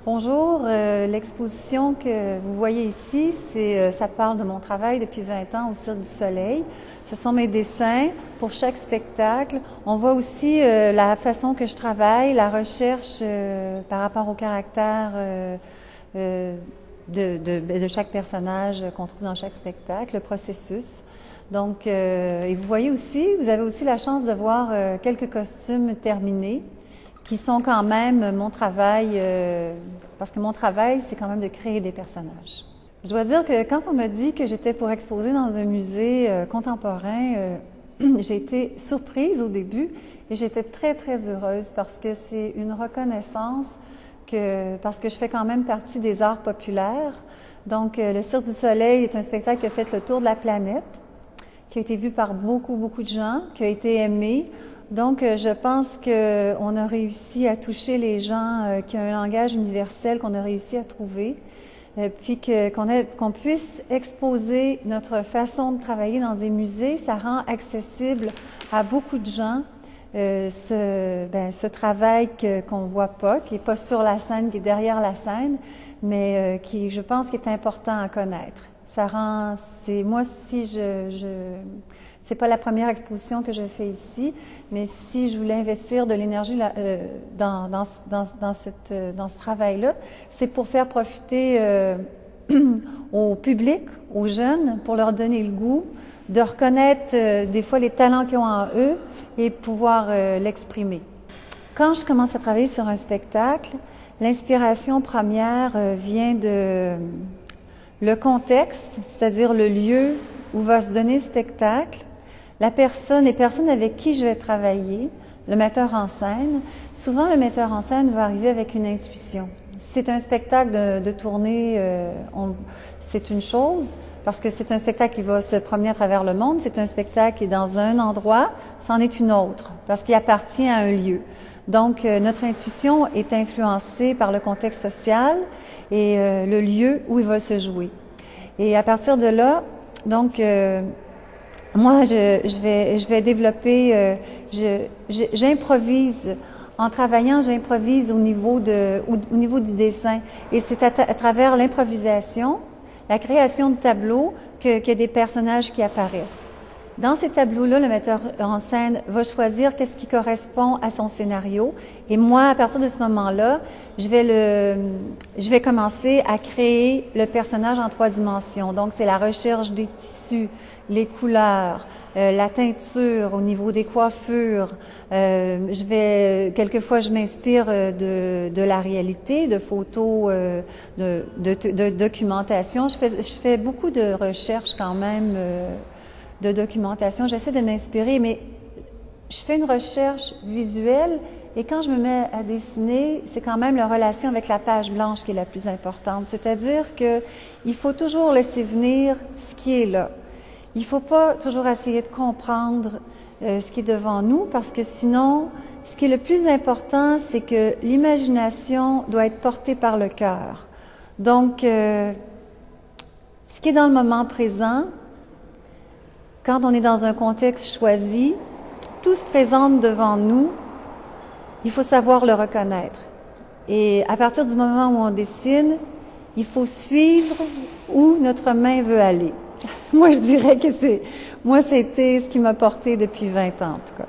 Bonjour, l'exposition que vous voyez ici, ça parle de mon travail depuis 20 ans au Cirque du Soleil. Ce sont mes dessins pour chaque spectacle. On voit aussi la façon que je travaille, la recherche par rapport au caractère de chaque personnage qu'on trouve dans chaque spectacle, le processus. Donc, et vous voyez aussi, vous avez aussi la chance de voir quelques costumes terminés, qui sont quand même mon travail, parce que mon travail, c'est quand même de créer des personnages. Je dois dire que quand on m'a dit que j'étais pour exposer dans un musée contemporain, j'ai été surprise au début et j'étais très, très heureuse parce que c'est une reconnaissance parce que je fais quand même partie des arts populaires. Donc, le Cirque du Soleil est un spectacle qui a fait le tour de la planète, qui a été vu par beaucoup, beaucoup de gens, qui a été aimé. Donc, je pense qu'on a réussi à toucher les gens qui ont un langage universel qu'on a réussi à trouver, puis qu'on puisse exposer notre façon de travailler dans des musées, ça rend accessible à beaucoup de gens ce travail qu'on ne voit pas, qui n'est pas sur la scène, qui est derrière la scène, mais qui, je pense, qui est important à connaître. Ça rend, moi, si c'est pas la première exposition que je fais ici, mais si je voulais investir de l'énergie dans ce travail-là, c'est pour faire profiter au public, aux jeunes, pour leur donner le goût de reconnaître des fois les talents qu'ils ont en eux et pouvoir l'exprimer. Quand je commence à travailler sur un spectacle, l'inspiration première vient de le contexte, c'est-à-dire le lieu où va se donner le spectacle, la personne, les personnes avec qui je vais travailler, le metteur en scène. Souvent, le metteur en scène va arriver avec une intuition. C'est un spectacle de tournée, c'est une chose, parce que c'est un spectacle qui va se promener à travers le monde. C'est un spectacle qui est dans un endroit, c'en est une autre, parce qu'il appartient à un lieu. Donc, notre intuition est influencée par le contexte social et le lieu où il va se jouer. Et à partir de là, donc, moi, je vais développer, j'improvise. En travaillant, j'improvise au niveau du dessin. Et c'est à travers l'improvisation, la création de tableaux, qu'il y a des personnages qui apparaissent. Dans ces tableaux-là, le metteur en scène va choisir qu'est-ce qui correspond à son scénario. Et moi, à partir de ce moment-là, je vais commencer à créer le personnage en 3 dimensions. Donc, c'est la recherche des tissus, les couleurs, la teinture au niveau des coiffures. Quelquefois, je m'inspire de la réalité, de photos, de documentation. Je fais beaucoup de recherches quand même, de documentation. J'essaie de m'inspirer, mais je fais une recherche visuelle et quand je me mets à dessiner, c'est quand même la relation avec la page blanche qui est la plus importante. C'est-à-dire qu'il faut toujours laisser venir ce qui est là. Il ne faut pas toujours essayer de comprendre ce qui est devant nous parce que sinon, ce qui est le plus important, c'est que l'imagination doit être portée par le cœur. Donc, ce qui est dans le moment présent, quand on est dans un contexte choisi, tout se présente devant nous, il faut savoir le reconnaître. Et à partir du moment où on dessine, il faut suivre où notre main veut aller. Moi, je dirais que c'était ce qui m'a porté depuis 20 ans, en tout cas.